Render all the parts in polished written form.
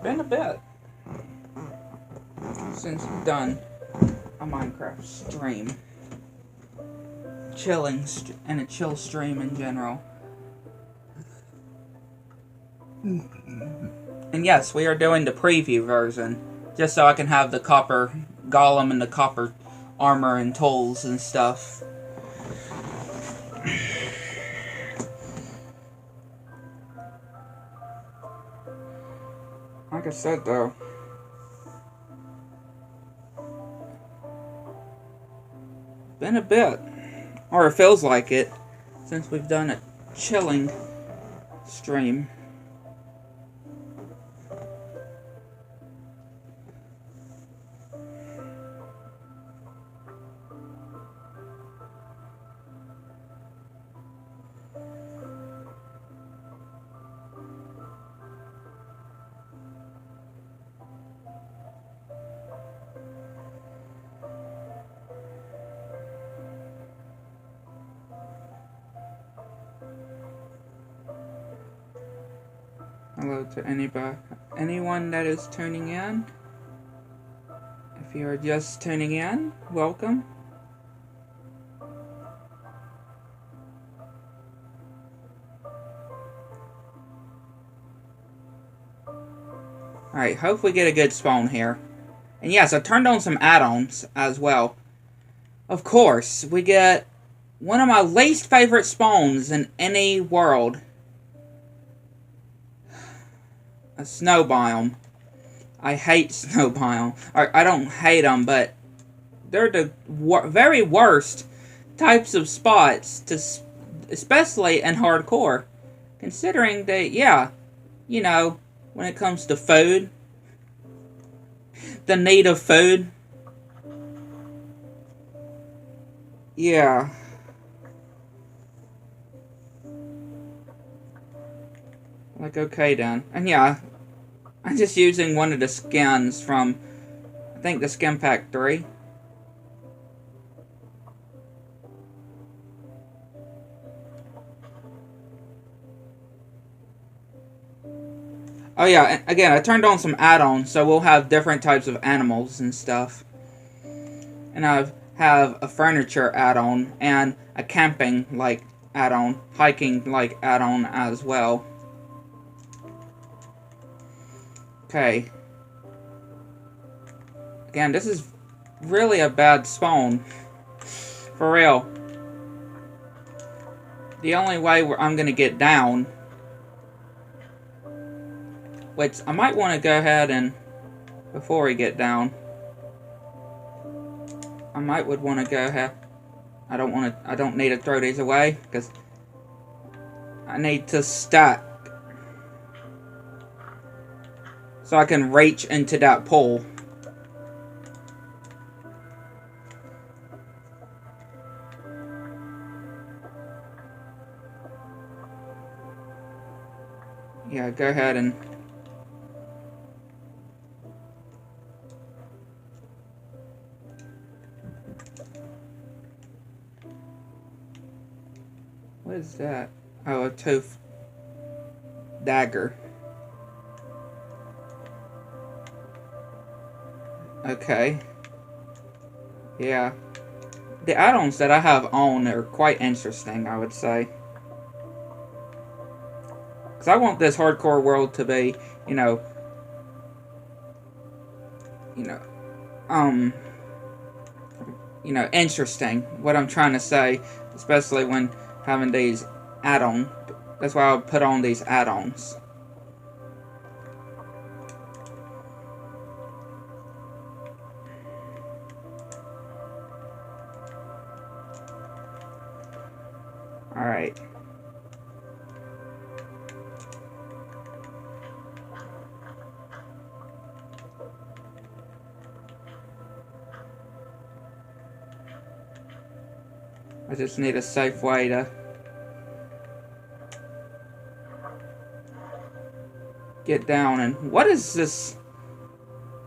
been a bit since we've done a Minecraft stream. And a chill stream in general. And yes, we are doing the preview version, just so I can have the copper golem and the copper armor and tools and stuff. Like I said though, been a bit, or it feels like it, since we've done a chilling stream. Hello to anyone that is tuning in. If you are just tuning in, welcome. Alright, hope we get a good spawn here. And yes, I turned on some add-ons as well. Of course, we get one of my least favorite spawns in any world. A snow biome. I hate snow biome. I don't hate them, but they're the very worst types of spots, especially in hardcore. Considering that, yeah, you know, when it comes to food, the need of food. Yeah. Like, okay then. And yeah, I'm just using one of the skins from, I think, the skin pack 3. Oh yeah, and again, I turned on some add-ons, so we'll have different types of animals and stuff. And I have a furniture add-on, and a camping-like add-on, hiking-like add-on as well. Okay. Again, this is really a bad spawn. For real. The only way I'm gonna get down, which I might want to go ahead and, before we get down, I would want to go ahead. I don't need to throw these away, because I need to stack so I can reach into that pole. Yeah, go ahead and... What is that? Oh, a tooth dagger. Okay. Yeah. The add-ons that I have on are quite interesting, I would say. Because I want this hardcore world to be, you know, interesting. What I'm trying to say, especially when having these add-ons. That's why I put on these add-ons. Alright. I just need a safe way to get down. And what is this?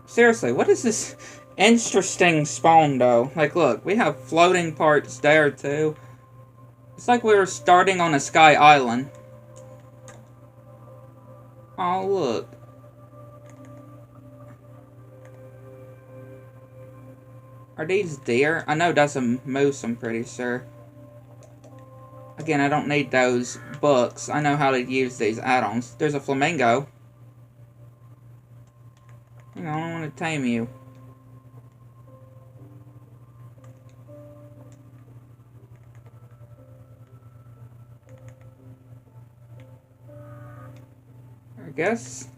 Seriously, what is this interesting spawn though? Like, look, we have floating parts there too. It's like we were starting on a sky island. Oh, look. Are these deer? I know that's a moose, I'm pretty sure. Again, I don't need those books. I know how to use these add-ons. There's a flamingo. Hang on, I want to tame you. I guess.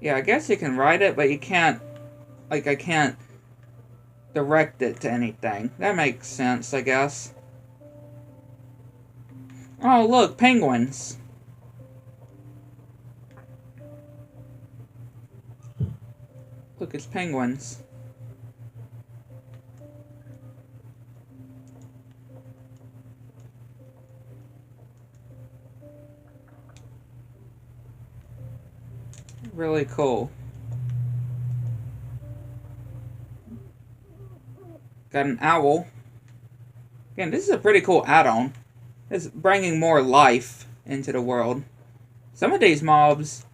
Yeah, I guess you can ride it, but you can't. Like, I can't direct it to anything. That makes sense, I guess. Oh, look, penguins. Look, it's penguins. Really cool. Got an owl. Again, this is a pretty cool add-on. It's bringing more life into the world. Some of these mobs,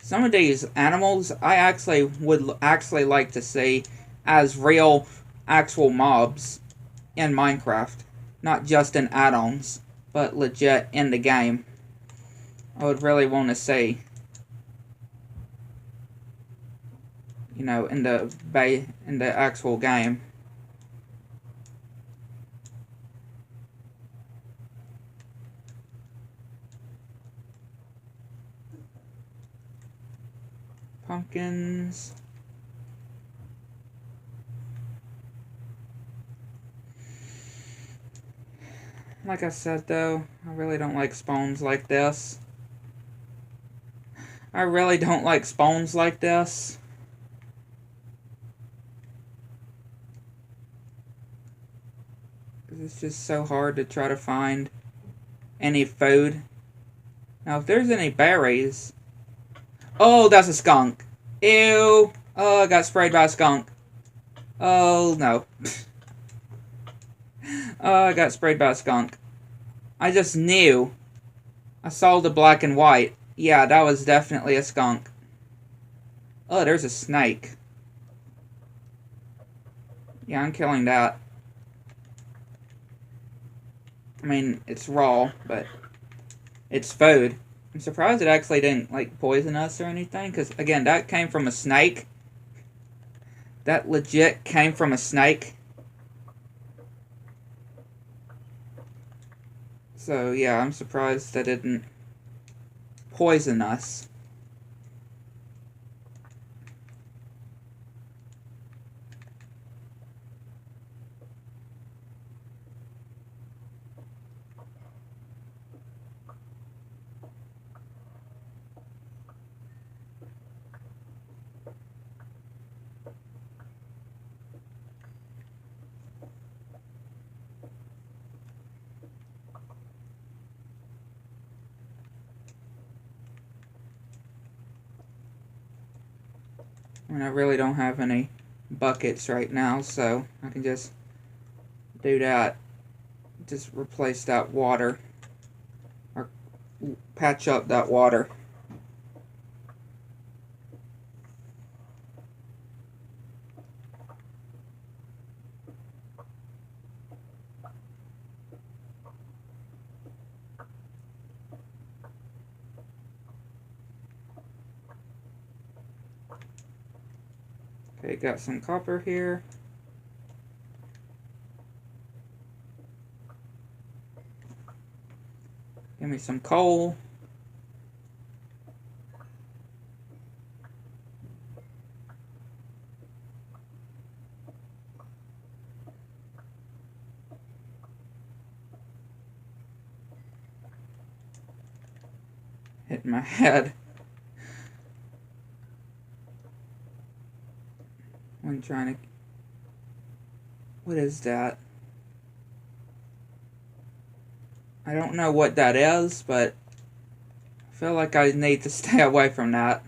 some of these animals, I actually would actually like to see as real, actual mobs in Minecraft. Not just in add-ons, but legit in the game. I would really want to see, you know, in the actual game. Pumpkins. Like I said, though, I really don't like spawns like this. I really don't like spawns like this. It's just so hard to try to find any food. Now, if there's any berries... Oh, that's a skunk. Ew. Oh, I got sprayed by a skunk. Oh, no. Oh, I got sprayed by a skunk. I just knew. I saw the black and white. Yeah, that was definitely a skunk. Oh, there's a snake. Yeah, I'm killing that. I mean, it's raw, but it's food. I'm surprised it actually didn't, like, poison us or anything, because, again, that came from a snake. That legit came from a snake. So, yeah, I'm surprised that it didn't poison us. And I really don't have any buckets right now, so I can just do that. Just replace that water. Or patch up that water. Okay, got some copper here. Give me some coal. Hit my head. I'm trying to... What is that? I don't know what that is, but I feel like I need to stay away from that.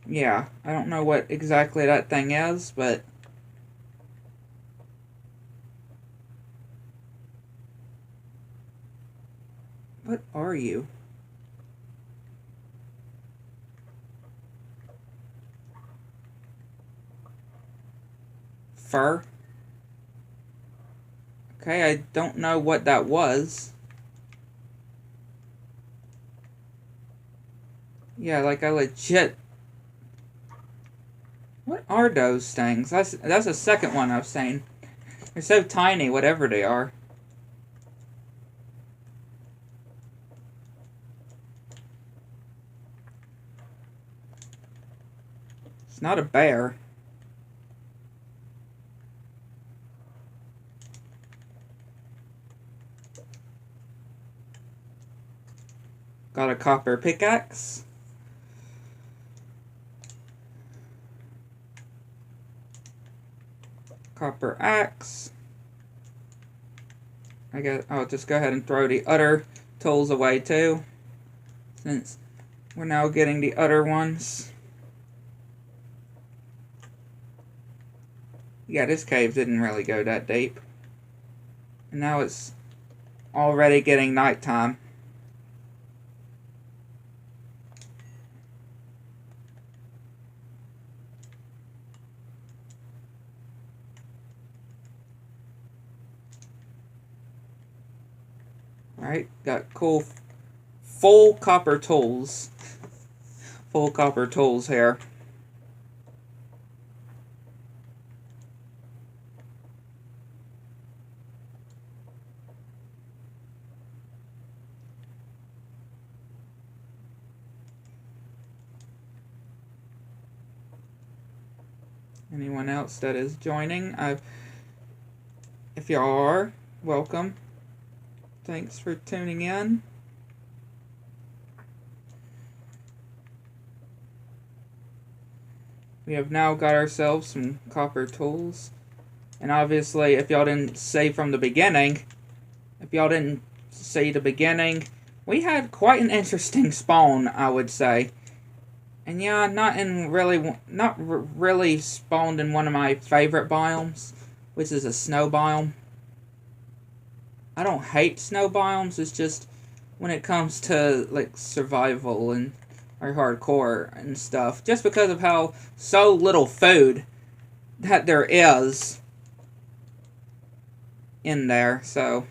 Yeah, I don't know what exactly that thing is, but... What are you? fur. Okay, I don't know what that was. Yeah, like I legit... What are those things? That's the second one I've seen. They're so tiny, whatever they are. It's not a bear. Got a copper pickaxe. Copper axe. I'll just go ahead and throw the other tools away too, since we're now getting the other ones. Yeah, this cave didn't really go that deep. And now it's already getting nighttime. Alright, got cool full copper tools. Full copper tools here. Anyone else that is joining, if you are, welcome. Thanks for tuning in. We have now got ourselves some copper tools. And obviously, if y'all didn't see from the beginning, we had quite an interesting spawn, I would say. And yeah, not really spawned in one of my favorite biomes, which is a snow biome. I don't hate snow biomes, it's just when it comes to like survival and or hardcore and stuff, just because of how so little food that there is in there, so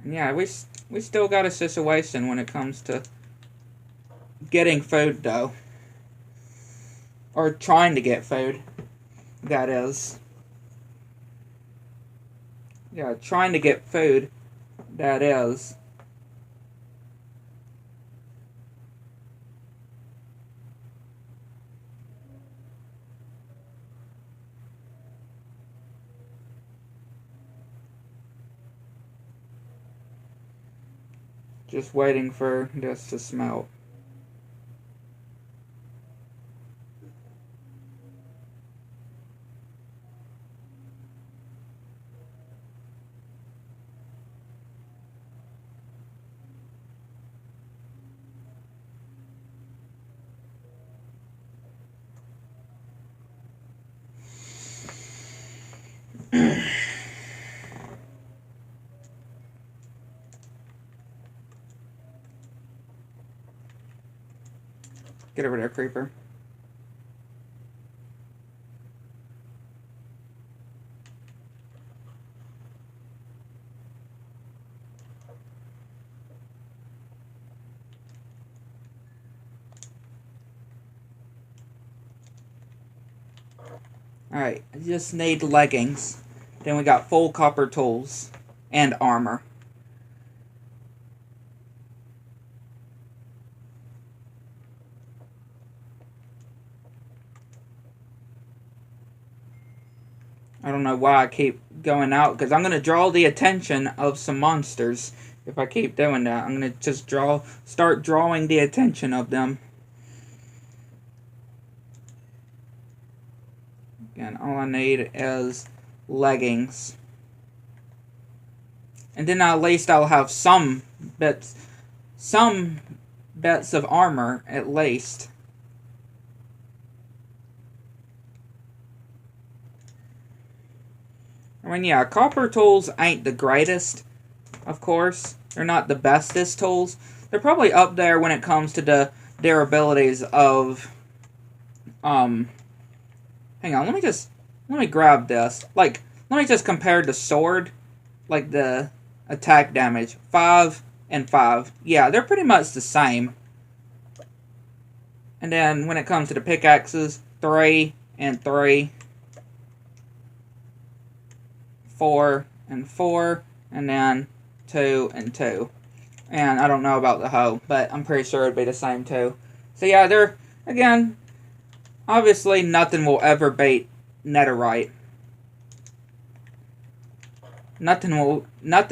and yeah, we still got a situation when it comes to getting food though, or trying to get food. That is. Yeah, trying to get food. That is. Just waiting for this to smelt. Get over there, creeper. Alright, I just need leggings. Then we got full copper tools and armor. I don't know why I keep going out, because I'm going to draw the attention of some monsters. If I keep doing that, I'm going to just start drawing the attention of them. Again, all I need is leggings. And then at least I'll have some bits of armor, at least. I mean, yeah, copper tools ain't the greatest, of course. They're not the bestest tools. They're probably up there when it comes to the their abilities of, hang on, let me grab this. Like, let me just compare the sword, like the attack damage. 5 and 5. Yeah, they're pretty much the same. And then when it comes to the pickaxes, 3 and 3. 4 and 4. And then 2 and 2. And I don't know about the hoe, but I'm pretty sure it'd be the same too. So yeah, they're, again, obviously nothing will ever beat netherite. Nothing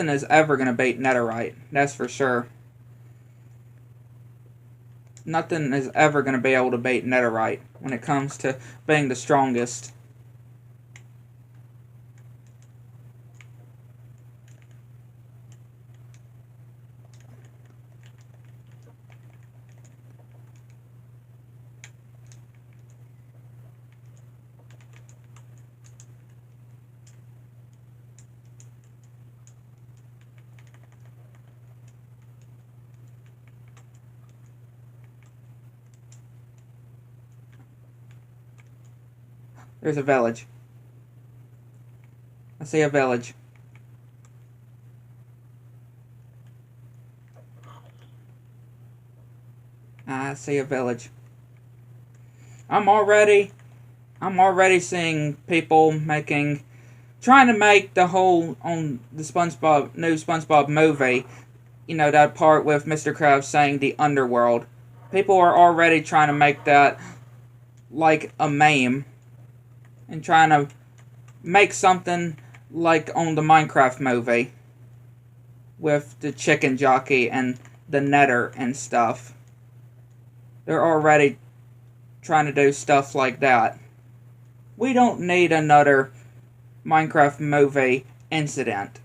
is ever gonna beat netherite, that's for sure. Nothing is ever gonna be able to beat netherite when it comes to being the strongest. There's a village. I see a village. I see a village. I'm already seeing people trying to make the whole, on the new SpongeBob movie, you know, that part with Mr. Krabs saying the underworld. People are already trying to make that like a meme and trying to make something like on the Minecraft movie with the chicken jockey and the nether and stuff. They're already trying to do stuff like that. We don't need another Minecraft movie incident.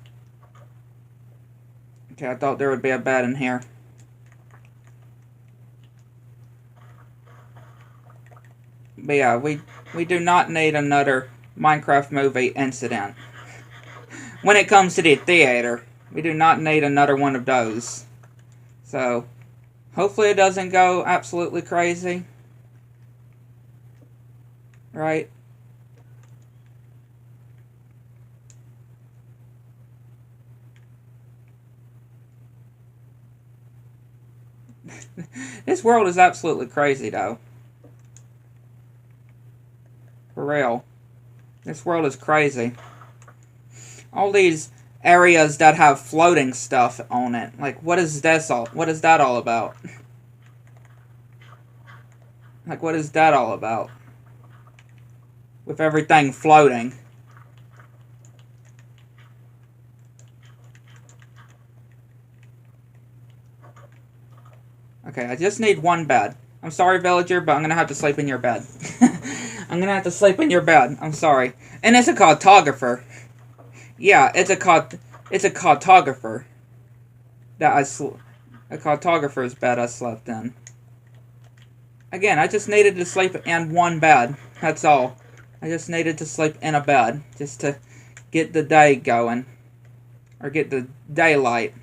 Okay, I thought there would be a bed in here. But yeah, we do not need another Minecraft movie incident. When it comes to the theater, we do not need another one of those. So, hopefully it doesn't go absolutely crazy. Right? This world is absolutely crazy, though. For real. This world is crazy. All these areas that have floating stuff on it. Like, what is that all about? Like, what is that all about? With everything floating. Okay, I just need one bed. I'm sorry, villager, but I'm gonna have to sleep in your bed. I'm gonna have to sleep in your bed. I'm sorry. And it's a cartographer. Yeah, it's a cartographer. A cartographer's bed I slept in. Again, I just needed to sleep in one bed. That's all. I just needed to sleep in a bed. Just to get the day going. Or get the daylight.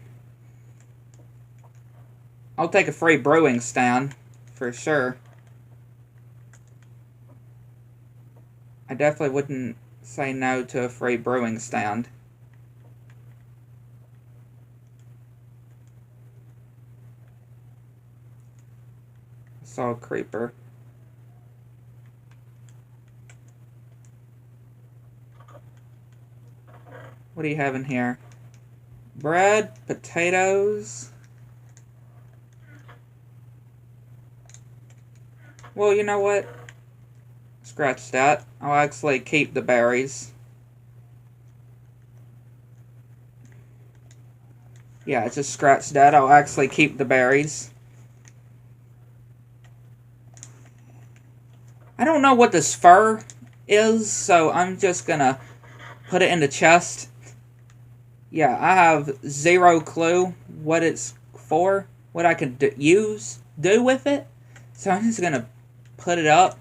I'll take a free brewing stand. For sure. I definitely wouldn't say no to a free brewing stand. I saw a creeper. What do you have in here? Bread, potatoes. Well, you know what? Scratch that. I'll actually keep the berries. Yeah, just scratch that. I'll actually keep the berries. I don't know what this fur is, so I'm just gonna put it in the chest. Yeah, I have zero clue what it's for, what I can do with it. So I'm just gonna put it up.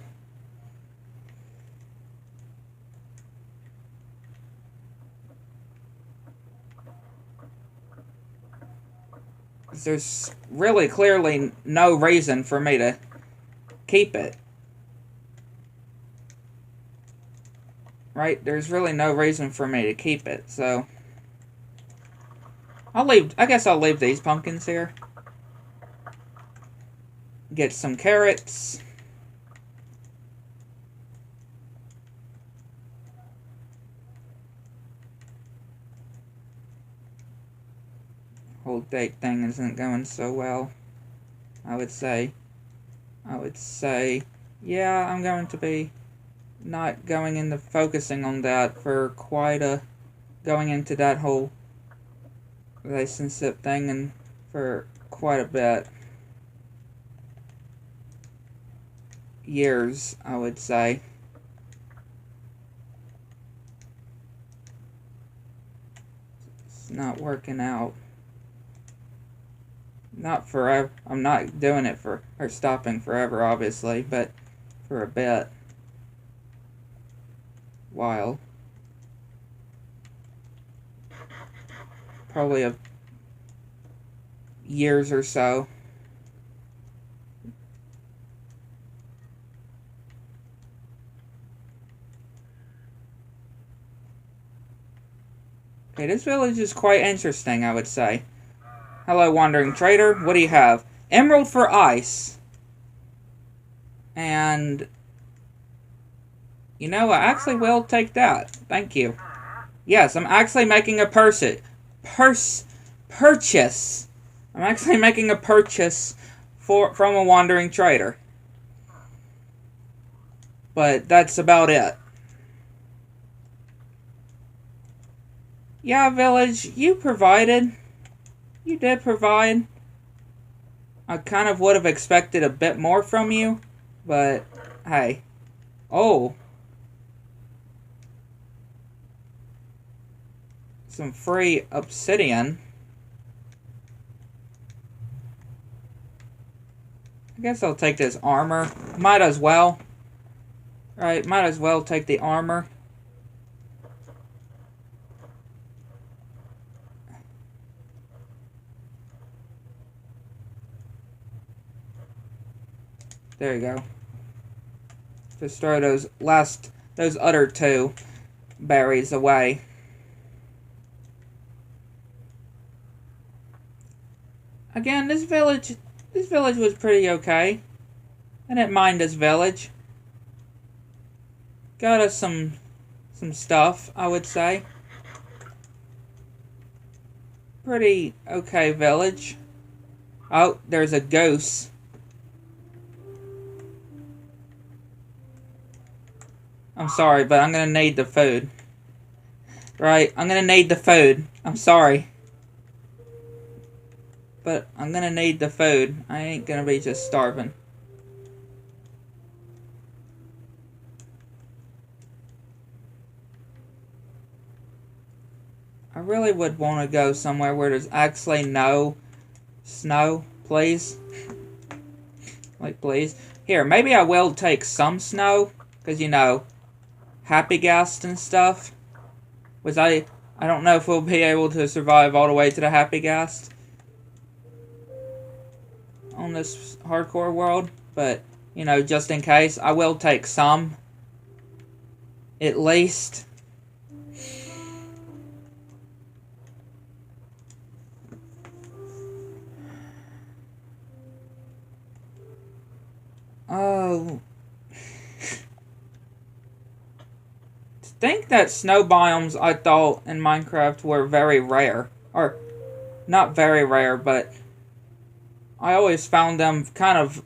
There's really clearly no reason for me to keep it. Right? There's really no reason for me to keep it, so I guess I'll leave these pumpkins here. Get some carrots. Whole date thing isn't going so well. I would say, yeah, I'm going to be not going into focusing on that for going into that whole relationship thing and for quite a bit. Years, I would say. It's not working out. Not forever. I'm not doing it or stopping forever, obviously, but for a bit. While. Probably a years or so. Okay, this village is quite interesting, I would say. Hello, wandering trader. What do you have? Emerald for ice. And you know, I actually will take that. Thank you. Yes, I'm actually making a purchase. I'm actually making a purchase from a wandering trader. But that's about it. Yeah, village, you provided. You did provide. I kind of would have expected a bit more from you, but hey. Oh. Some free obsidian. I guess I'll take this armor. Might as well. Right, might as well take the armor. There you go. Just throw those other two berries away. Again, this village was pretty okay. I didn't mind this village. Got us some stuff, I would say. Pretty okay village. Oh, there's a goose. I'm sorry, but I'm gonna need the food. Right, I'm gonna need the food. I'm sorry. But I'm gonna need the food. I ain't gonna be just starving. I really would want to go somewhere where there's actually no snow, please. Like, please. Here, maybe I will take some snow, because, you know, happy gas and stuff. Which I don't know if we'll be able to survive all the way to the happy gas on this hardcore world, but, you know, just in case, I will take some. At least. Oh. To think that snow biomes I thought in Minecraft were very rare. Or, not very rare, but I always found them kind of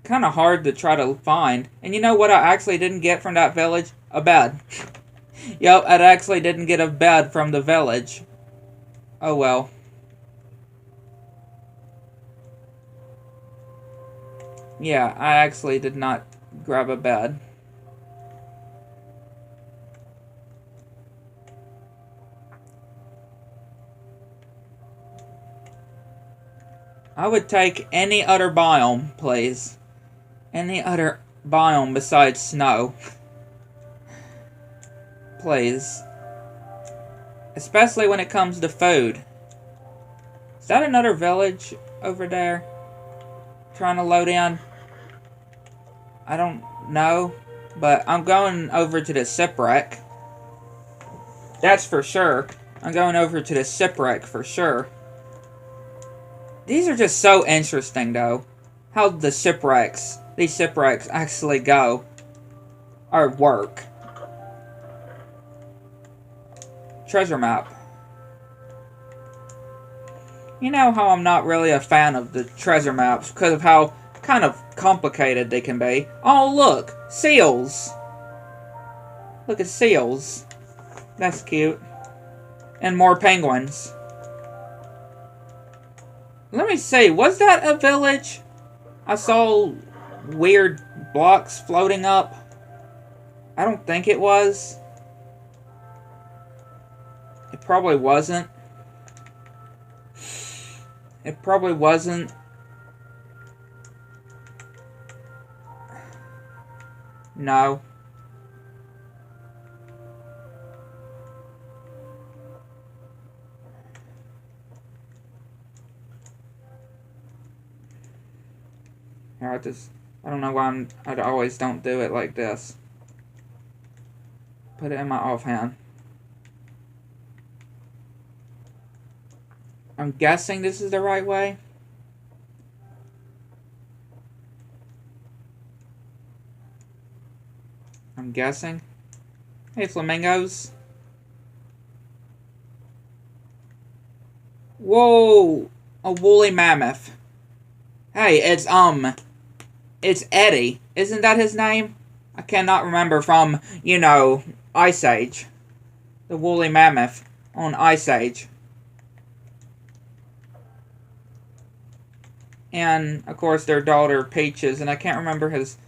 hard to try to find. And you know what I actually didn't get from that village? A bed. Yep, I actually didn't get a bed from the village. Oh well. Yeah, I actually did not grab a bed. I would take any other biome, please. Any other biome besides snow. Please. Especially when it comes to food. Is that another village over there? Trying to load in? I don't know. But I'm going over to the shipwreck. That's for sure. I'm going over to the shipwreck for sure. These are just so interesting, though. How these shipwrecks actually go. Or work. Treasure map. You know how I'm not really a fan of the treasure maps because of how kind of complicated they can be. Oh, look! Seals! Look at seals. That's cute. And more penguins. Let me see, was that a village? I saw weird blocks floating up. I don't think it was. It probably wasn't. It probably wasn't. No. I don't know why I always don't do it like this. Put it in my offhand. I'm guessing this is the right way. I'm guessing. Hey, flamingos. Whoa! A woolly mammoth. Hey, it's Eddie. Isn't that his name? I cannot remember from, you know, Ice Age. The woolly mammoth on Ice Age. And, of course, their daughter, Peaches, and I can't remember his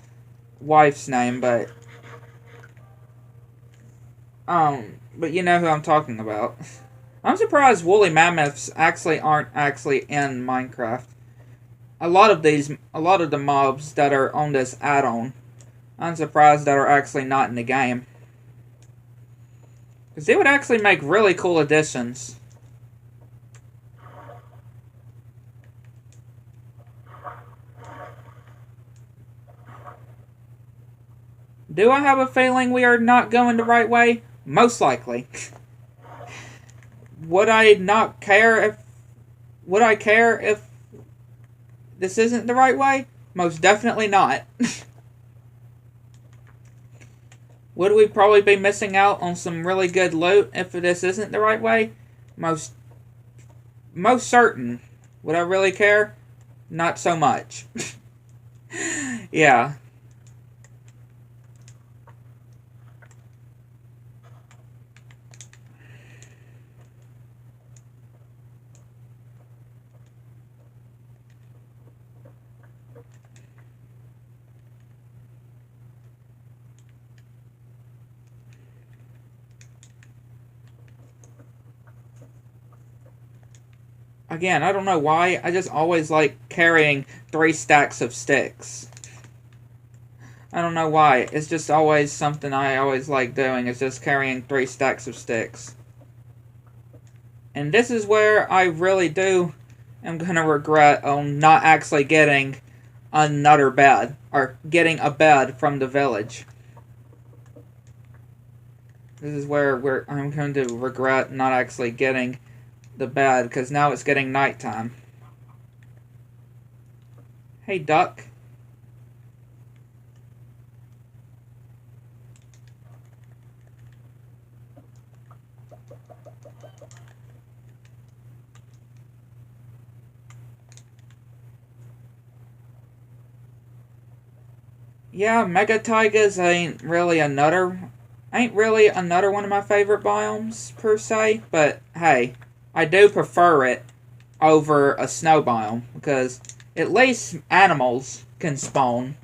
wife's name, but you know who I'm talking about. I'm surprised woolly mammoths aren't actually in Minecraft. A lot of the mobs that are on this add-on, I'm surprised that are actually not in the game. Because they would actually make really cool additions. Do I have a feeling we are not going the right way? Most likely. Would I care if this isn't the right way? Most definitely not. Would we probably be missing out on some really good loot if this isn't the right way? Most certain. Would I really care? Not so much. Yeah. Again, I don't know why. I just always like carrying 3 stacks of sticks. I don't know why. It's just always something I always like doing. Is just carrying 3 stacks of sticks. And this is where I really am going to regret on not actually getting another bed. Or getting a bed from the village. This is where I'm going to regret not actually getting the bed, because now it's getting nighttime. Hey, duck. Yeah, Mega Taigas ain't really another one of my favorite biomes, per se, but hey, I do prefer it over a snow biome, because at least animals can spawn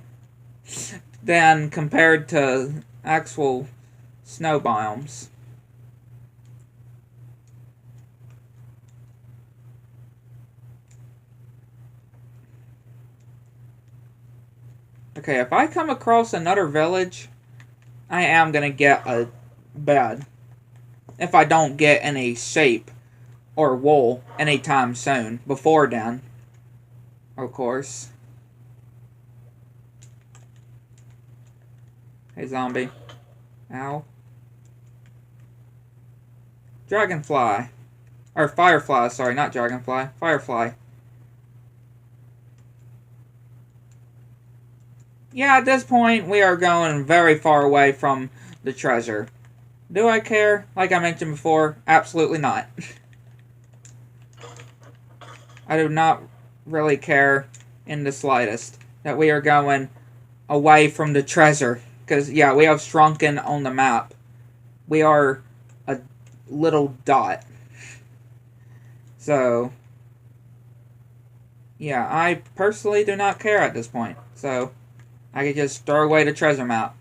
than compared to actual snow biomes. Okay, if I come across another village, I am gonna get a bed. If I don't get any sheep or wool anytime soon, before then. of course. Hey, zombie. Ow. Dragonfly. Or firefly, sorry, not dragonfly. Firefly. Yeah, at this point, we are going very far away from the treasure. Do I care? Like I mentioned before, absolutely not. I do not really care in the slightest that we are going away from the treasure. Because, yeah, we have shrunken on the map. We are a little dot. So, yeah, I personally do not care at this point. So, I could just throw away the treasure map.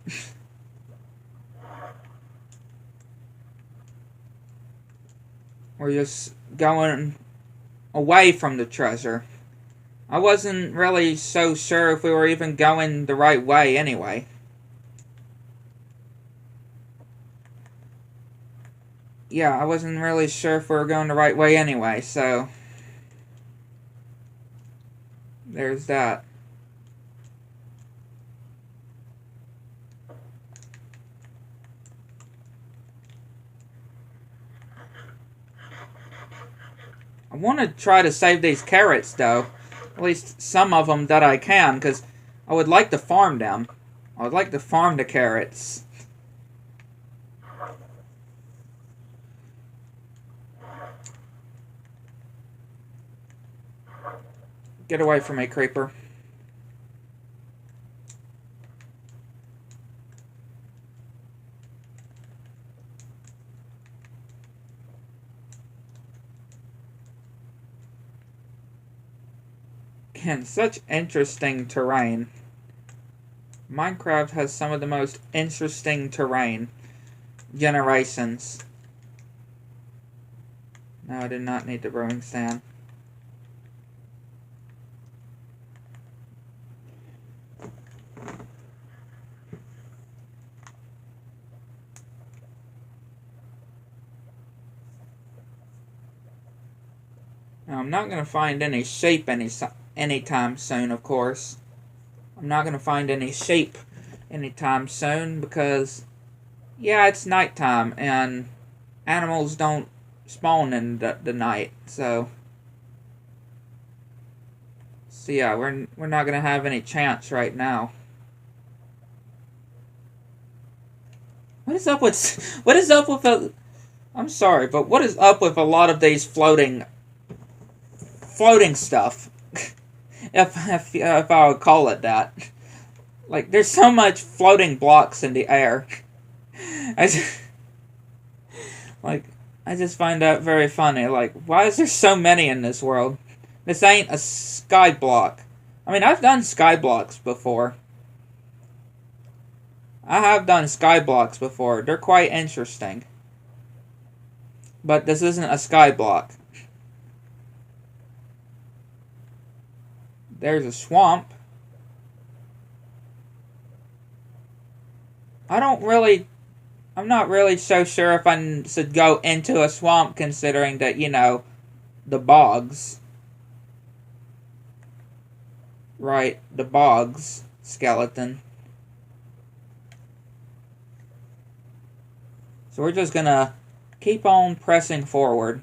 We're just going away from the treasure. I wasn't really so sure if we were even going the right way anyway. Yeah, I wasn't really sure if we were going the right way anyway, so there's that. I want to try to save these carrots, though. At least some of them that I can, because I would like to farm them. I would like to farm the carrots. Get away from me, creeper. Again, such interesting terrain. Minecraft has some of the most interesting terrain. Generations. No, I did not need the brewing stand. Now, I'm not going to find any sheep anytime soon, of course. I'm not going to find any sheep anytime soon because, yeah, it's nighttime and animals don't spawn in the night. So yeah, we're not going to have any chance right now. What is up with I'm sorry, but what is up with a lot of these floating stuff? if I would call it that. Like, there's so much floating blocks in the air. I just find that very funny. Like, why is there so many in this world? This ain't a sky block. I mean, I've done sky blocks before. I have done sky blocks before. They're quite interesting. But this isn't a sky block. There's a swamp. I'm not really so sure if I should go into a swamp considering that, you know, the bogs. Right, the bogs skeleton. So we're just gonna keep on pressing forward.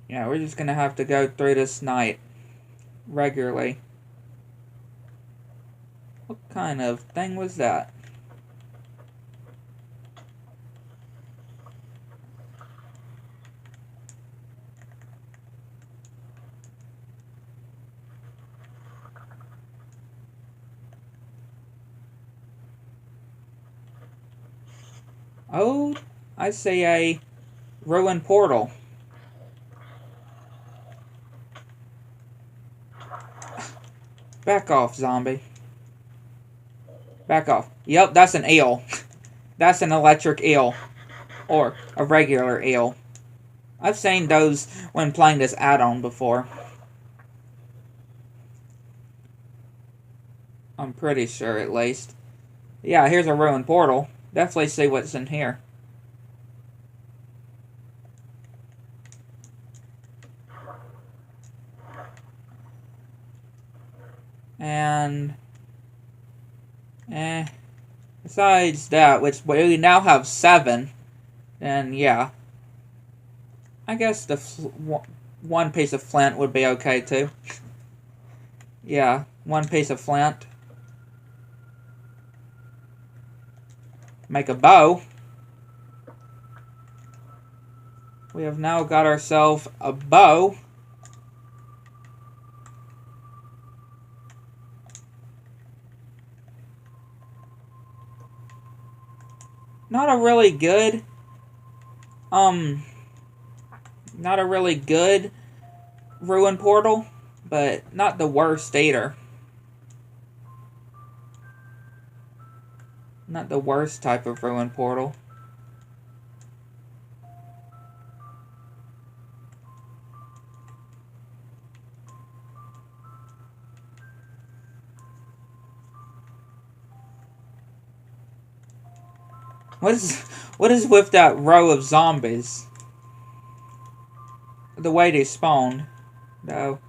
Yeah, we're just gonna have to go through this night regularly. What kind of thing was that? Oh, I see a ruined portal. Back off, zombie. Back off. Yep, that's an eel. That's an electric eel. Or a regular eel. I've seen those when playing this add-on before. I'm pretty sure, at least. Yeah, here's a ruined portal. Definitely see what's in here. And... besides that, which we now have 7, and yeah. I guess the one piece of flint would be okay too. Yeah, 1 piece of flint. Make a bow. We have now got ourselves a bow. Not a really good, not a really good ruin portal, but not the worst either. Not the worst type of ruin portal. What is with that row of zombies? The way they spawned, though.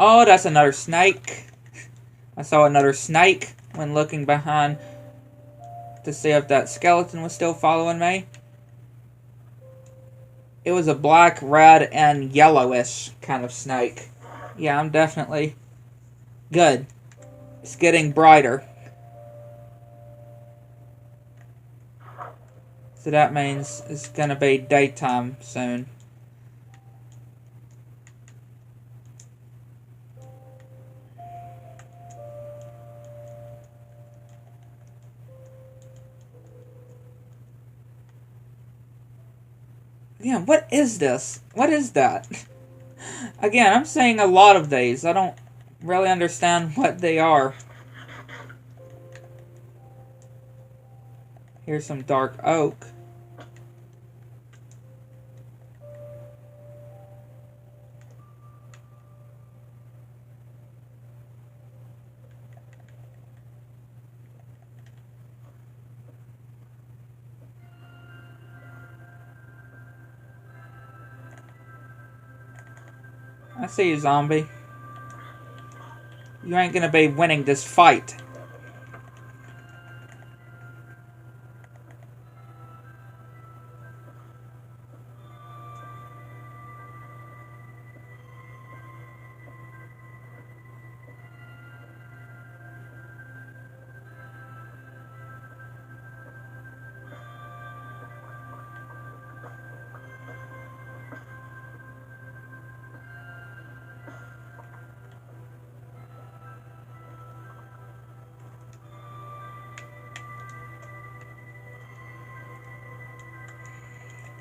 Oh, that's another snake. I saw another snake when looking behind to see if that skeleton was still following me. It was a black, red, and yellowish kind of snake. Yeah, I'm definitely good. It's getting brighter. So that means it's gonna be daytime soon. Yeah, what is this? What is that? Again, I'm saying a lot of these. I don't really understand what they are. Here's some dark oak. I see you, zombie. You ain't gonna be winning this fight.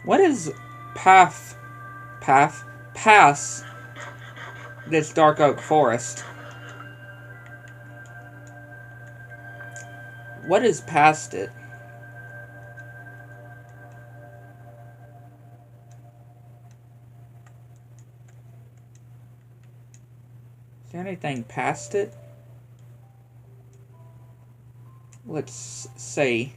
What is pass this dark oak forest? What is past it? Is there anything past it? Let's see.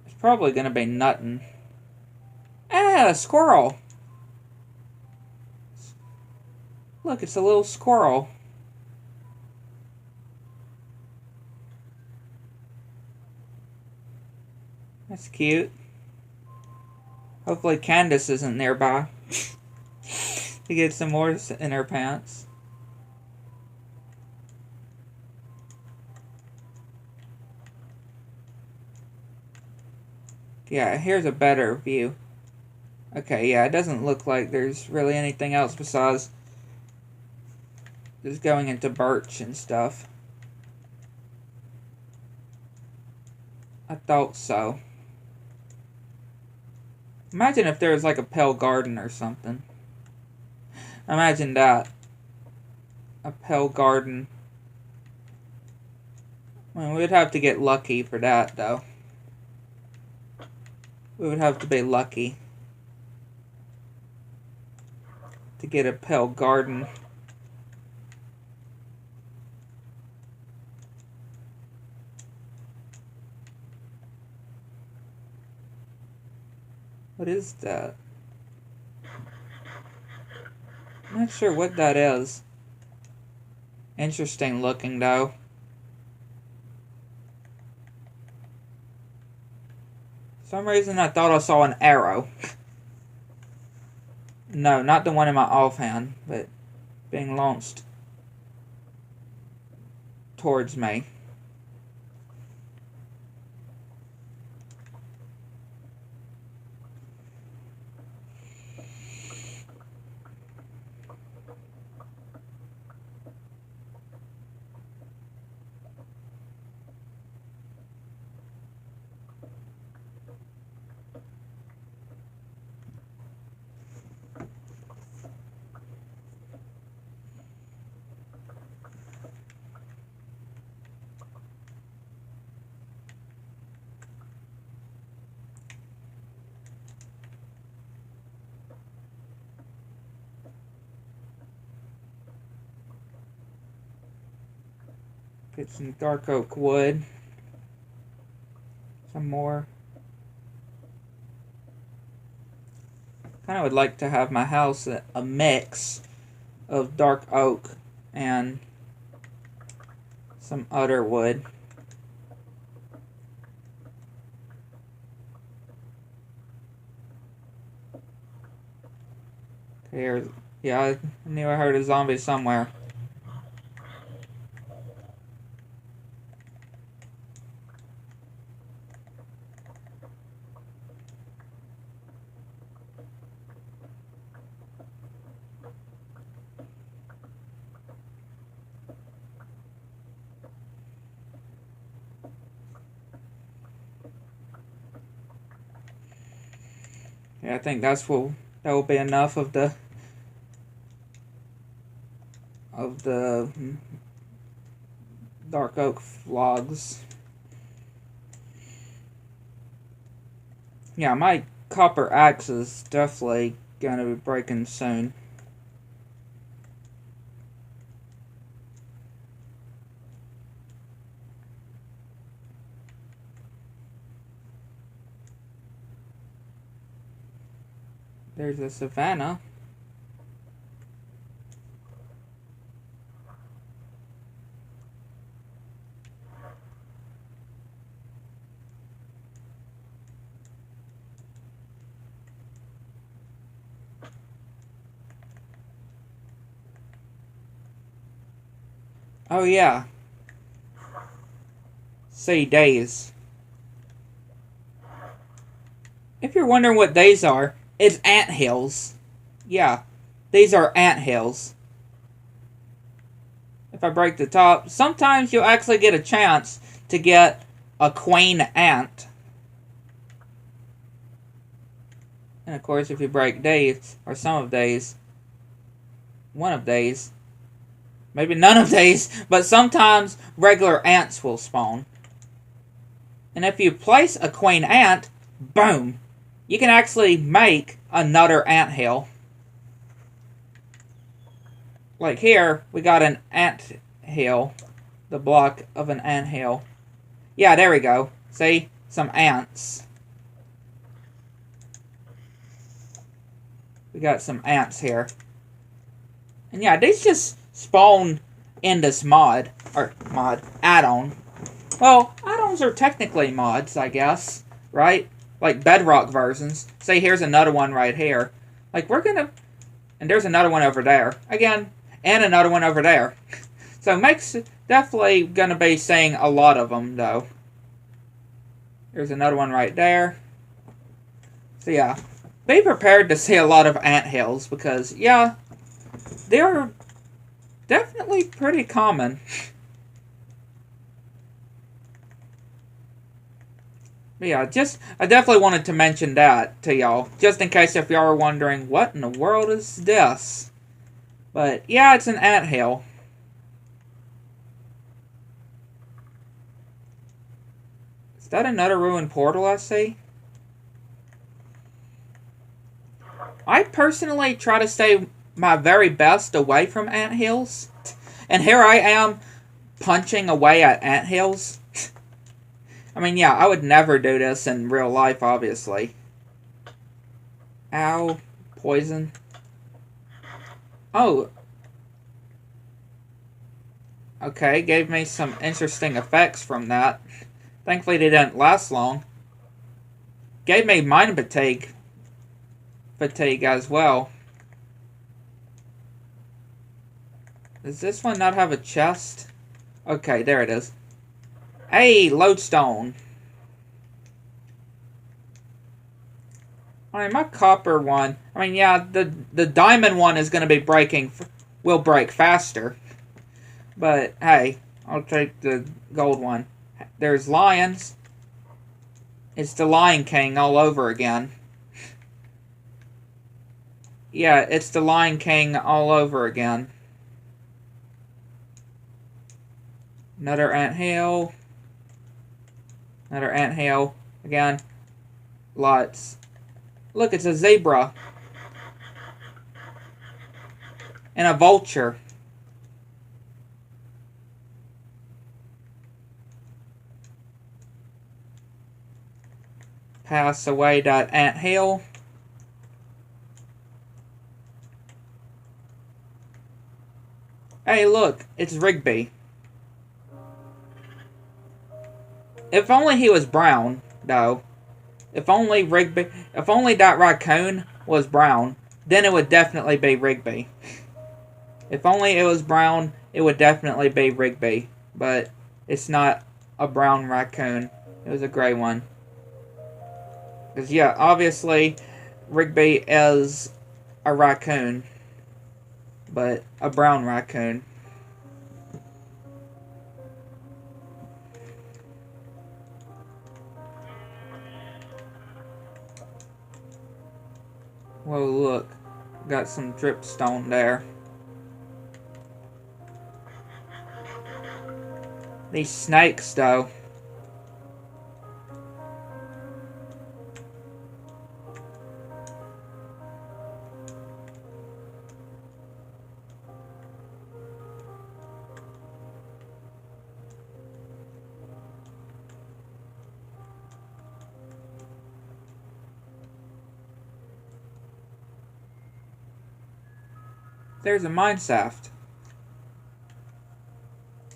It's probably gonna be nothing. Ah, a squirrel! Look, it's a little squirrel. That's cute. Hopefully Candace isn't nearby to get some more in her pants. Yeah, here's a better view. Okay, yeah, it doesn't look like there's really anything else besides just going into birch and stuff. I thought so. Imagine if there was like a pale garden or something. Imagine that. a pale garden. I mean, we'd have to get lucky for that, though. We would have to be lucky to get a pale garden. What is that? I'm not sure what that is. Interesting looking, though. For some reason I thought I saw an arrow. No, not the one in my offhand, but being launched towards me. Get some dark oak wood. Some more. Kind of would like to have my house a mix of dark oak and some other wood. Here, yeah, I knew I heard a zombie somewhere. Yeah, I think that will be enough of the dark oak logs. Yeah, my copper axe is definitely gonna be breaking soon. There's a savanna. Oh yeah. Say days. If you're wondering what days are, it's anthills. Yeah, these are anthills. If I break the top, sometimes you'll actually get a chance to get a queen ant. And of course, if you break days, or some of days, one of days, maybe none of days, but sometimes regular ants will spawn. And if you place a queen ant, boom, you can actually make another anthill. Like here, we got an anthill, the block of an anthill. Yeah, there we go. See? Some ants. We got some ants here. And yeah, these just spawn in this mod. Or mod. Add-on. Well, add-ons are technically mods, I guess. Right? Like Bedrock versions. Say here's another one right here. Like we're gonna... And there's another one over there. Again. And another one over there. So makes definitely gonna be seeing a lot of them, though. There's another one right there. So yeah. Be prepared to see a lot of anthills. Because, yeah... They're definitely pretty common. But yeah, I definitely wanted to mention that to y'all. Just in case if y'all are wondering, what in the world is this? But yeah, it's an anthill. Is that another ruined portal I see? I personally try to stay my very best away from anthills. And here I am punching away at anthills. I mean, yeah, I would never do this in real life, obviously. Ow. Poison. Oh. Okay, gave me some interesting effects from that. Thankfully, they didn't last long. Gave me mind fatigue as well. Does this one not have a chest? Okay, there it is. Hey, lodestone. Alright, my copper one. I mean, yeah, the diamond one is going to be will break faster. But, hey, I'll take the gold one. There's lions. It's the Lion King all over again. Yeah, it's the Lion King all over again. Another anthill. Another anthill. Again. Lots. Look, it's a zebra. And a vulture. Pass away that anthill. Hey, look, it's Rigby. If only he was brown, though. If only that raccoon was brown, then it would definitely be Rigby. If only it was brown, it would definitely be Rigby. But it's not a brown raccoon. It was a gray one. Because, yeah, obviously, Rigby is a raccoon. But a brown raccoon. Whoa, look. Got some dripstone there. These snakes, though. There's a mine shaft.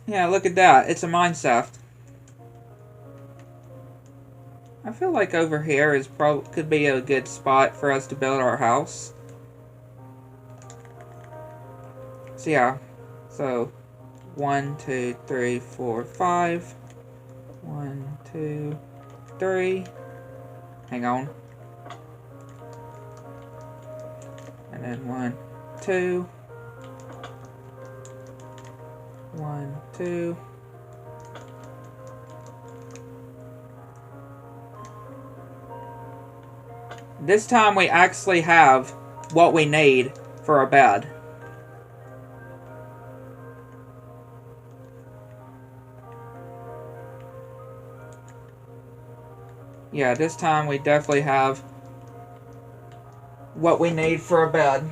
Yeah, look at that. It's a mine shaft. I feel like over here could be a good spot for us to build our house. So yeah. So 1, 2, 3, 4, 5. 1, 2, 3. Hang on. And then 1, 2. 1, 2. This time we actually have what we need for a bed. Yeah, this time we definitely have what we need for a bed.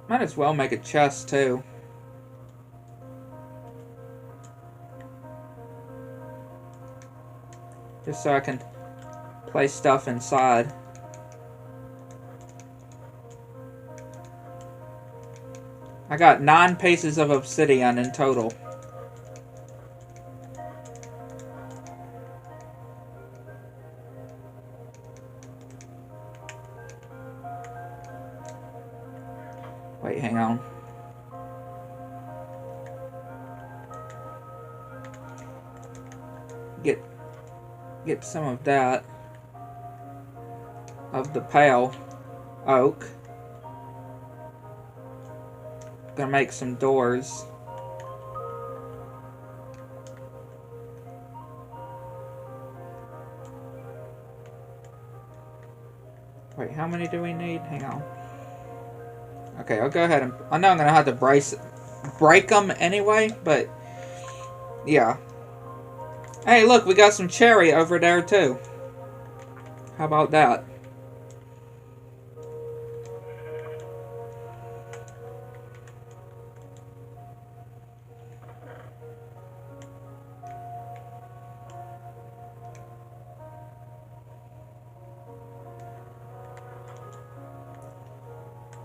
Might as well make a chest, too. Just so I can place stuff inside. I got 9 pieces of obsidian in total. Wait, hang on. Get some of that. Of the pale oak. Gonna make some doors. Wait, how many do we need? Hang on. Okay, I'll go ahead and... I know I'm going to have to break them anyway, but... Yeah. Hey, look, we got some cherry over there, too. How about that?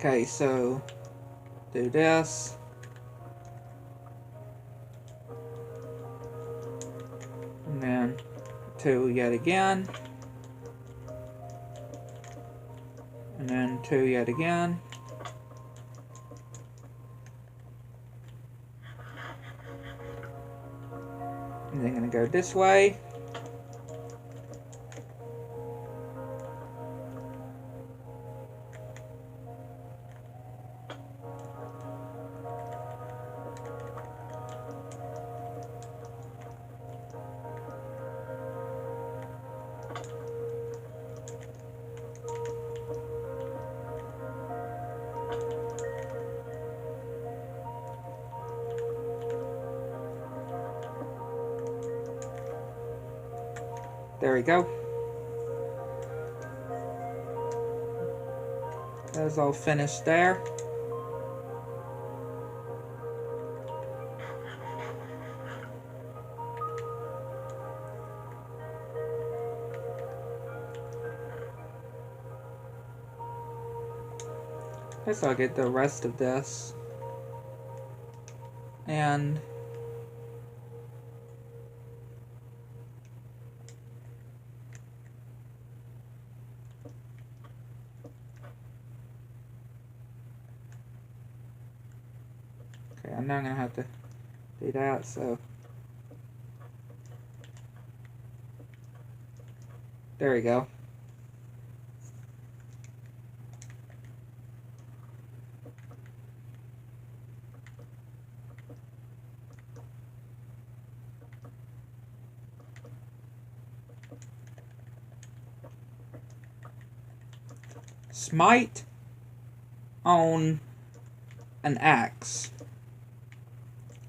Okay, so... do this. And then 2 yet again. And then 2 yet again. And then I'm going to go this way. There we go. That's all finished there. Guess I'll get the rest of this. And okay, I know I'm gonna have to do that, so there we go. Smite on an axe.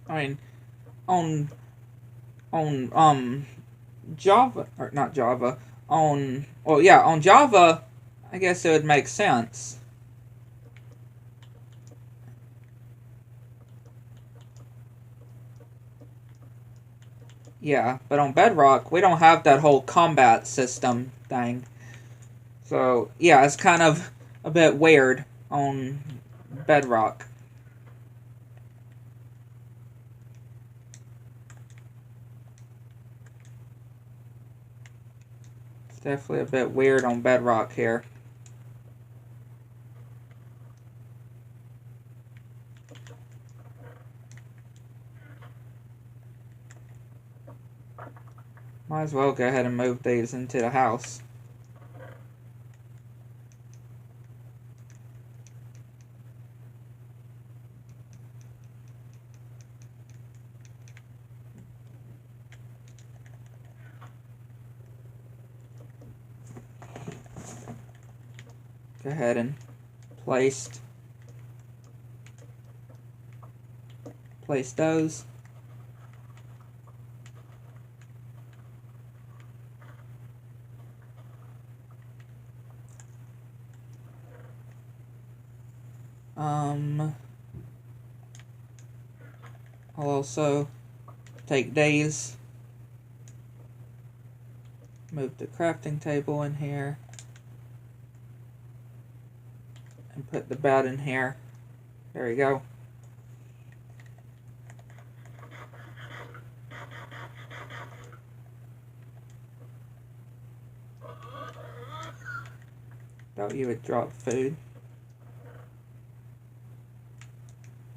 I mean, on Java, or not Java, on, well, yeah, on Java, I guess it would make sense. Yeah, but on Bedrock, we don't have that whole combat system thing. So, yeah, it's kind of a bit weird on Bedrock. It's definitely a bit weird on Bedrock here. Might as well go ahead and move these into the house. Go ahead and place those. I'll also take these, move the crafting table in here, and put the bed in here. There we go. Thought you would drop food.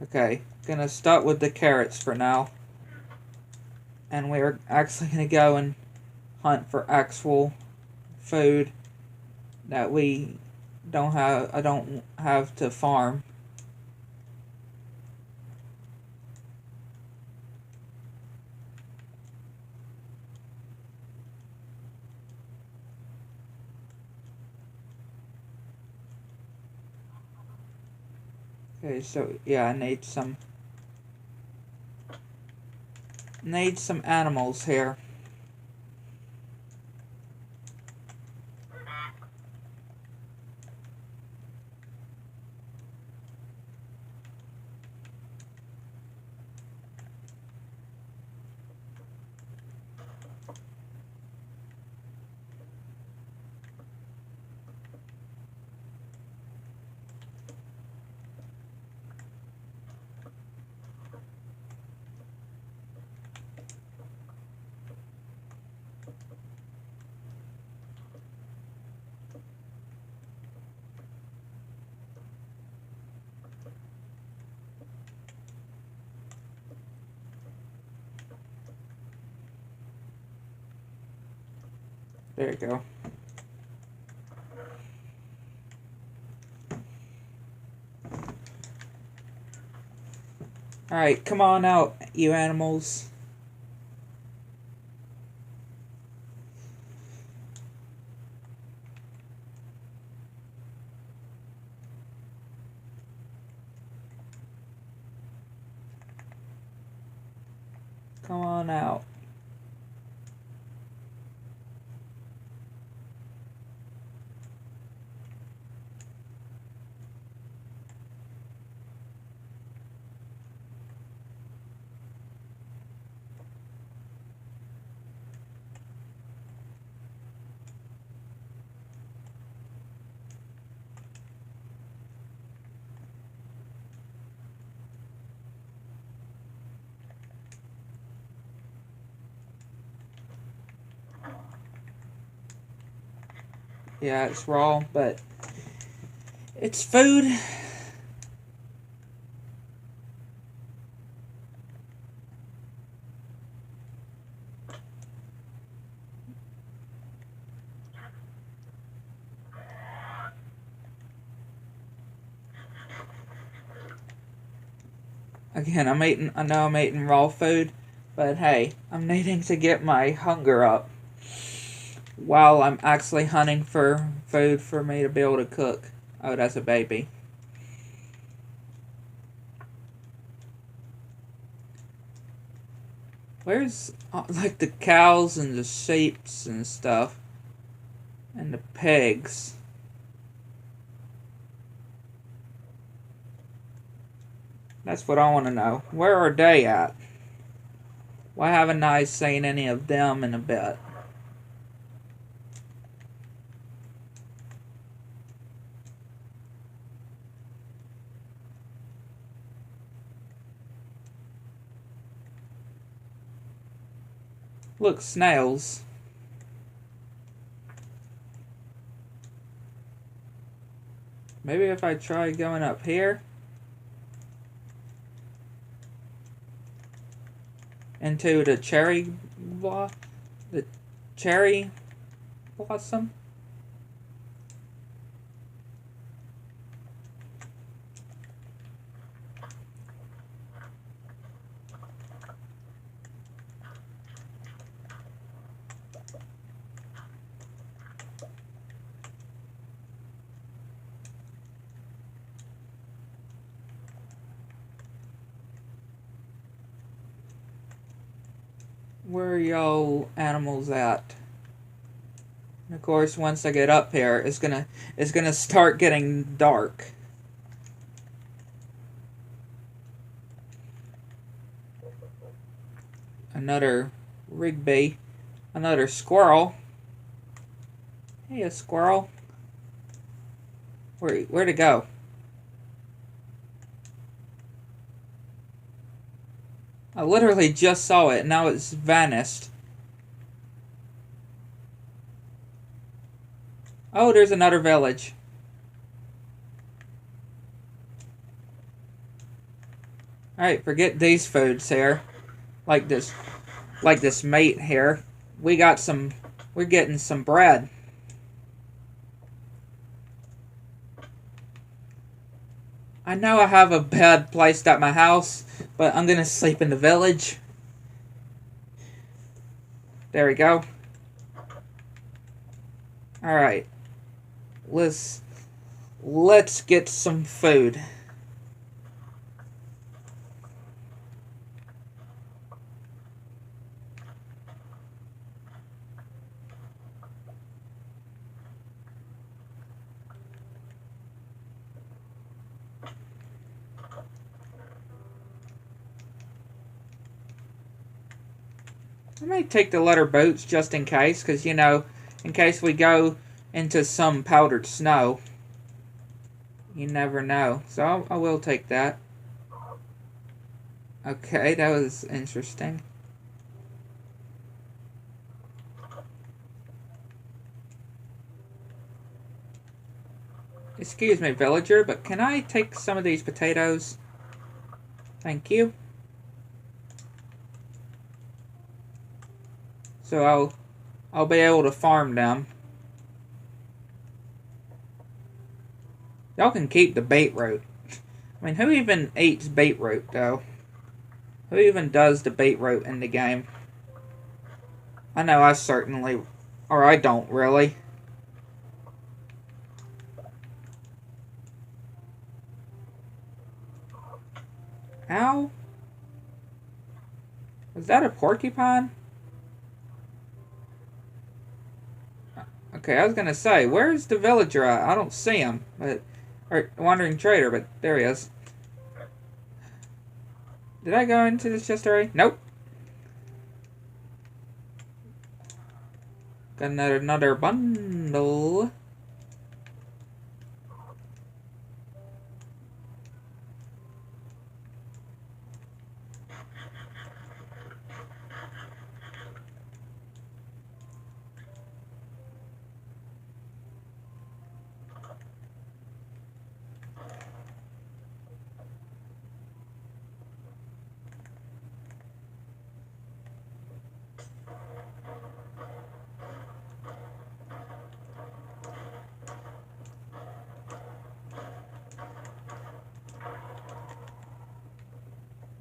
Okay, gonna start with the carrots for now. And we're actually gonna go and hunt for actual food that I don't have to farm. Okay, so yeah, I need some animals here. There you go. Alright, come on out, you animals. Come on out. Yeah, it's raw, but it's food. Again, I know I'm eating raw food, but hey, I'm needing to get my hunger up while I'm actually hunting for food for me to be able to cook. Oh, that's a baby. Where's, like, the cows and the sheeps and stuff? And the pigs? That's what I want to know. Where are they at? Why haven't I seen any of them in a bit? Look, snails. Maybe if I try going up here into the cherry blossom. Where are y'all animals at? And of course, once I get up here, it's gonna start getting dark. Another Rigby, another squirrel. Hey, a squirrel. Where'd it go? I literally just saw it, now it's vanished. Oh, there's another village. Alright, forget these foods here. Like this meat here. We're getting some bread. I know I have a bed placed at my house, but I'm gonna sleep in the village. There we go. Alright. Let's get some food. I may take the leather boots just in case, because, you know, in case we go into some powdered snow. You never know. So I will take that. Okay, that was interesting. Excuse me, villager, but can I take some of these potatoes? Thank you. So I'll be able to farm them. Y'all can keep the beetroot. I mean, who even eats beetroot, though? Who even does the beetroot in the game? I know I certainly... Or I don't, really. Ow. Was that a porcupine? Okay, I was gonna say, where's the villager at? I don't see him, but... Or, wandering trader, but there he is. Did I go into this chest already? Nope. Got another bundle.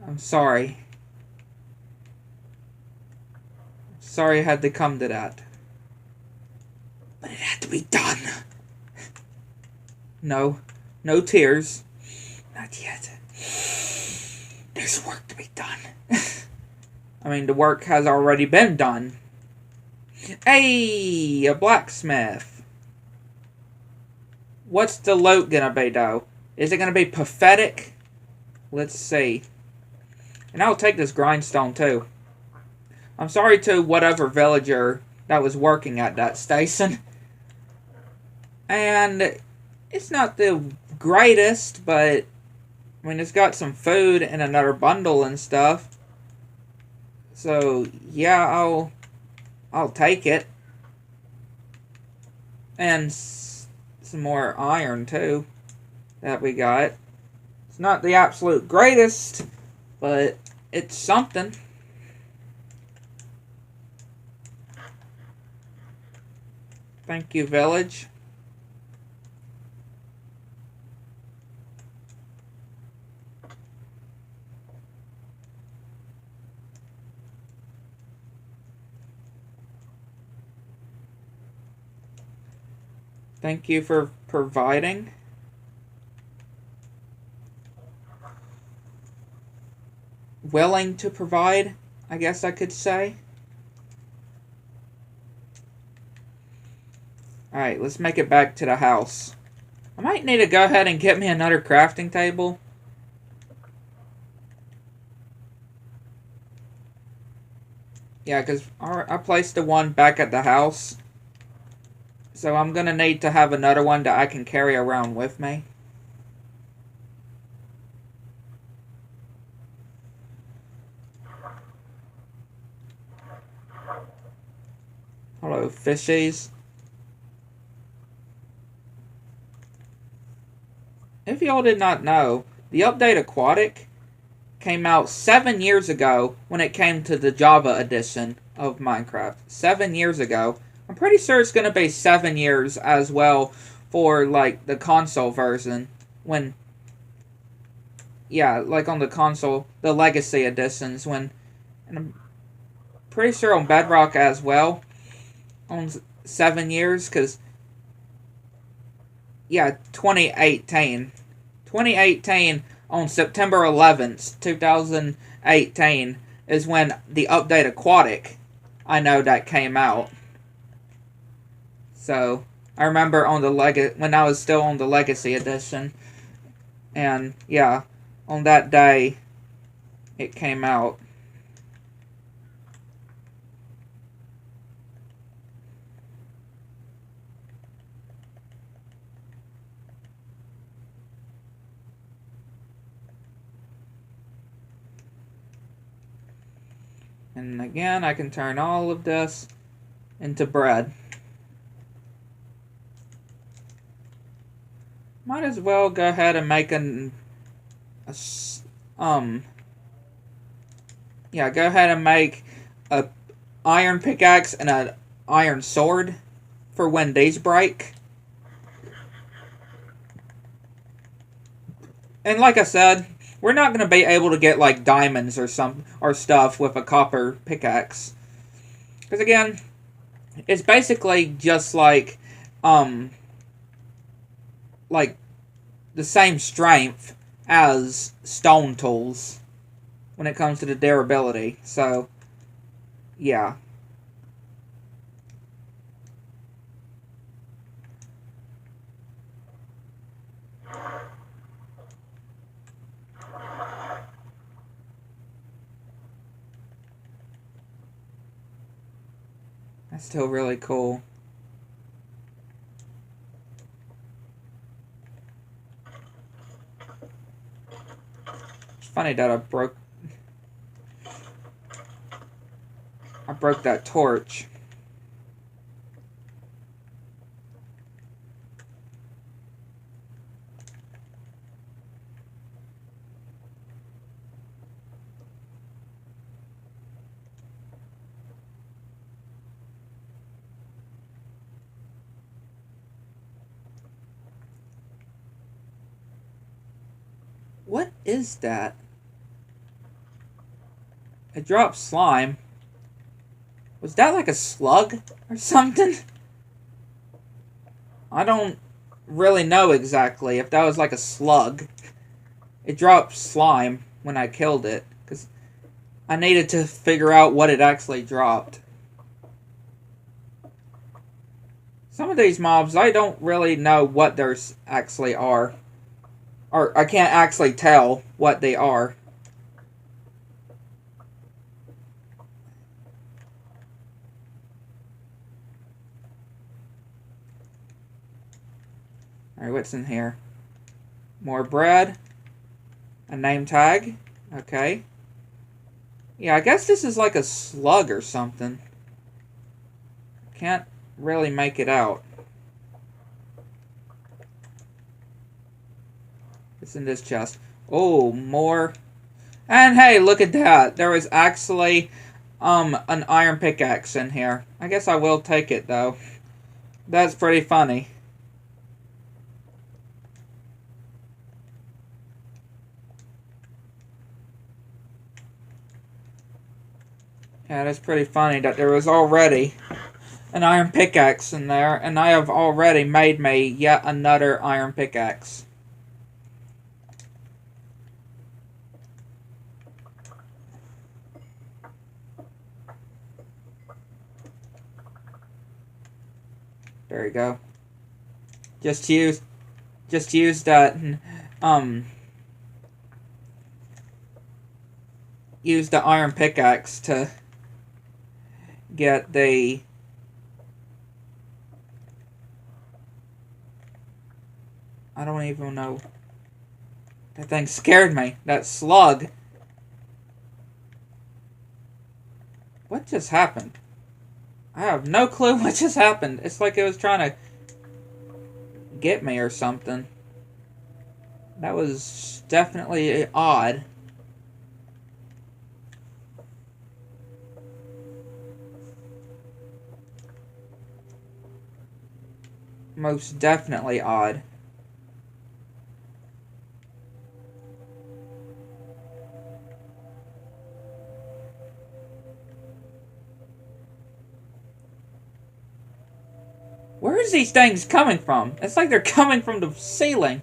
I'm sorry. Sorry it had to come to that. But it had to be done. No. No tears. Not yet. There's work to be done. I mean, the work has already been done. Hey, a blacksmith. What's the loot gonna be, though? Is it gonna be pathetic? Let's see. And I'll take this grindstone, too. I'm sorry to whatever villager that was working at that station. And it's not the greatest, but I mean, it's got some food and another bundle and stuff. So, yeah, I'll take it. And some more iron, too, that we got. It's not the absolute greatest, but it's something. Thank you, village. Thank you for providing. Willing to provide, I guess I could say. Alright, let's make it back to the house. I might need to go ahead and get me another crafting table. Yeah, because I placed the one back at the house. So I'm going to need to have another one that I can carry around with me. Hello, fishies. If y'all did not know, the update Aquatic came out 7 years ago when it came to the Java edition of Minecraft. 7 years ago. I'm pretty sure it's going to be 7 years as well for, like, the console version. When, yeah, like on the console, the Legacy editions, when, and I'm pretty sure on Bedrock as well, on 7 years, because, yeah, 2018. 2018, on September 11th, 2018, is when the update Aquatic, I know that came out. So, I remember on the when I was still on the Legacy Edition, and, yeah, on that day, it came out. And again, I can turn all of this into bread. Might as well go ahead and make yeah, go ahead and make a iron pickaxe and an iron sword for when these break. And like I said, we're not going to be able to get like diamonds or stuff with a copper pickaxe. Because again, it's basically just like the same strength as stone tools when it comes to the durability. So, yeah. That's still really cool. It's funny that I broke that torch. What is that? It dropped slime. Was that like a slug or something? I don't really know exactly if that was like a slug. It dropped slime when I killed it, because I needed to figure out what it actually dropped. Some of these mobs, I don't really know what they actually are. Or I can't actually tell what they are. Alright, what's in here? More bread. A name tag. Okay. Yeah, I guess this is like a slug or something. Can't really make it out. It's in this chest. Oh, more. And hey, look at that. There was actually an iron pickaxe in here. I guess I will take it though. That's pretty funny. Yeah, that's pretty funny that there was already an iron pickaxe in there, and I have already made me yet another iron pickaxe. There you go. Just use that, use the iron pickaxe to get the I don't even know. That thing scared me. That slug. What just happened? I have no clue what just happened. It's like it was trying to get me or something. That was definitely odd. Most definitely odd. Where is these things coming from? It's like they're coming from the ceiling.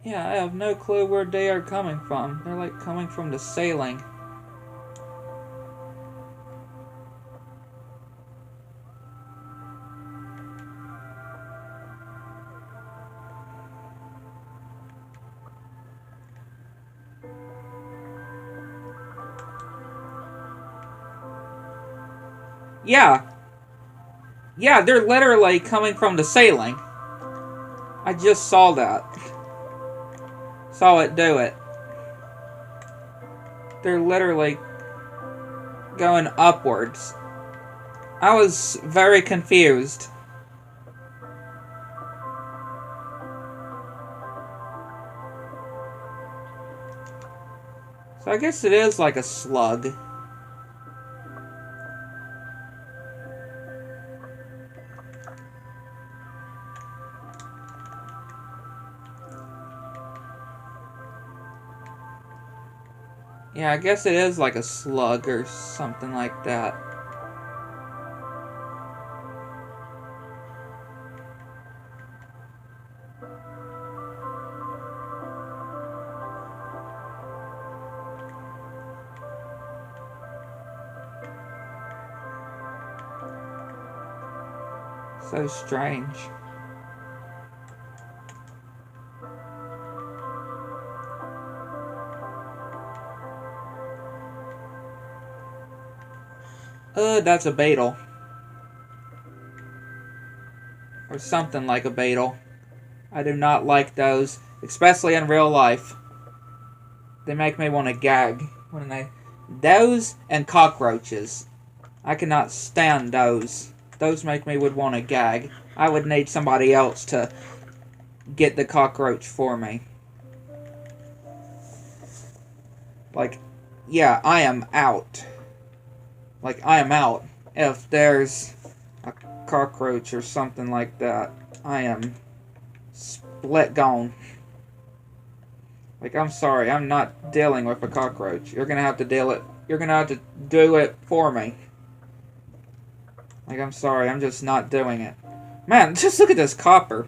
Yeah, I have no clue where they are coming from. They're like coming from the ceiling. Yeah. Yeah, they're literally coming from the ceiling. I just saw that. Saw it do it. They're literally going upwards. I was very confused. So I guess it is like a slug. Yeah, I guess it is like a slug or something like that. So strange. That's a beetle. Or something like a beetle. I do not like those, especially in real life. They make me want to gag when they... Those and cockroaches. I cannot stand those. Those make me would want to gag. I would need somebody else to get the cockroach for me. Like, yeah, I am out. Like, I am out. If there's a cockroach or something like that, I am split gone. Like, I'm sorry, I'm not dealing with a cockroach. You're gonna have to deal it. You're gonna have to do it for me. Like, I'm sorry, I'm just not doing it. Man, just look at this copper.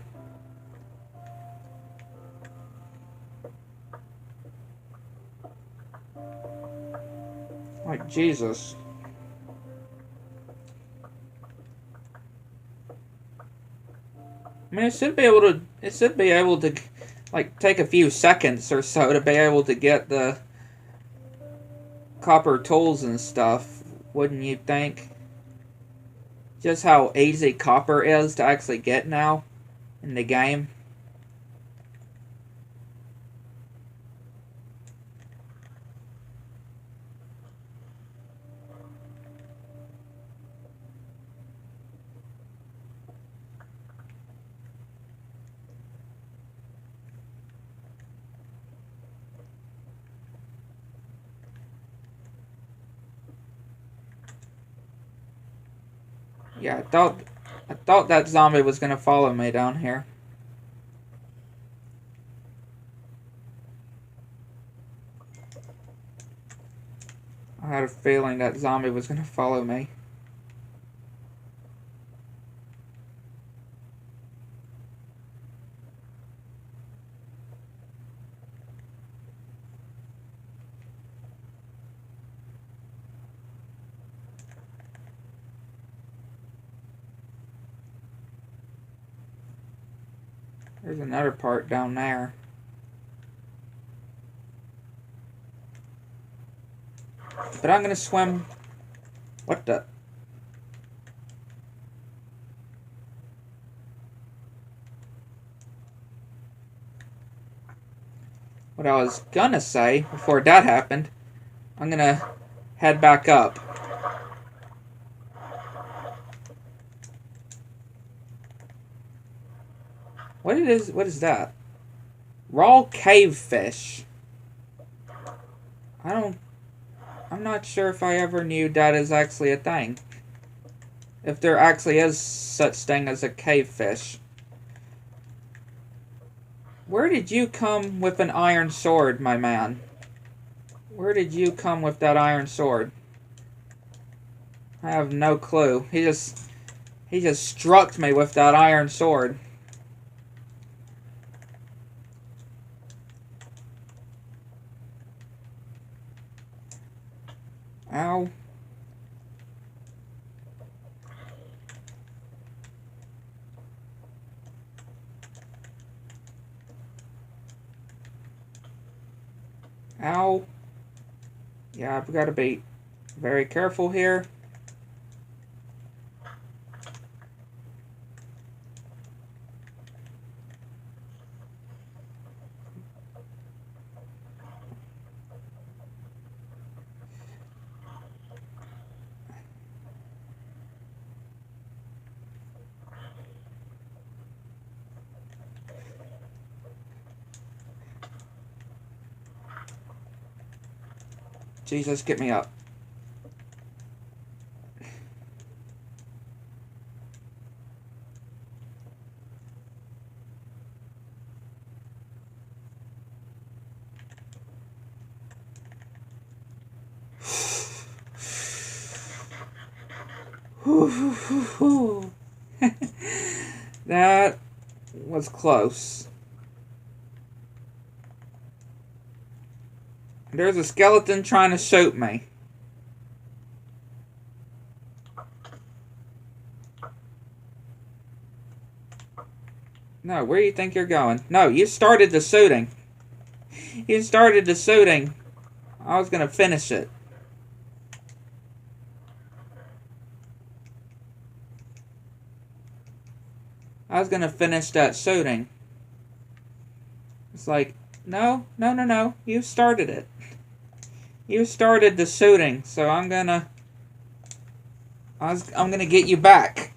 Like, Jesus. I mean, it should be able to, like, take a few seconds or so to be able to get the copper tools and stuff, wouldn't you think? Just how easy copper is to actually get now in the game. Yeah, I thought that zombie was gonna follow me down here. I had a feeling that zombie was gonna follow me. There's another part down there. But I'm gonna swim. What the? What I was gonna say before that happened, I'm gonna head back up. What is that? Raw cave fish. I'm not sure if I ever knew that is actually a thing. If there actually is such thing as a cave fish. Where did you come with an iron sword, my man? Where did you come with that iron sword? I have no clue. He just struck me with that iron sword. Ow. Ow. Yeah, I've got to be very careful here. Jesus, get me up. That was close. There's a skeleton trying to shoot me. No, where do you think you're going? No, you started the shooting. You started the shooting. I was gonna finish it. I was gonna finish that shooting. It's like, no, no, no, no. You started it. You started the shooting, so I'm gonna get you back.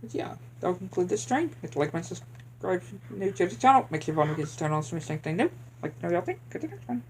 But yeah, that'll conclude this stream. Hit the like and subscribe if you're new to the channel. Make sure you follow me to the channel so you see anything new. Like to know y'all think. Good to the next one.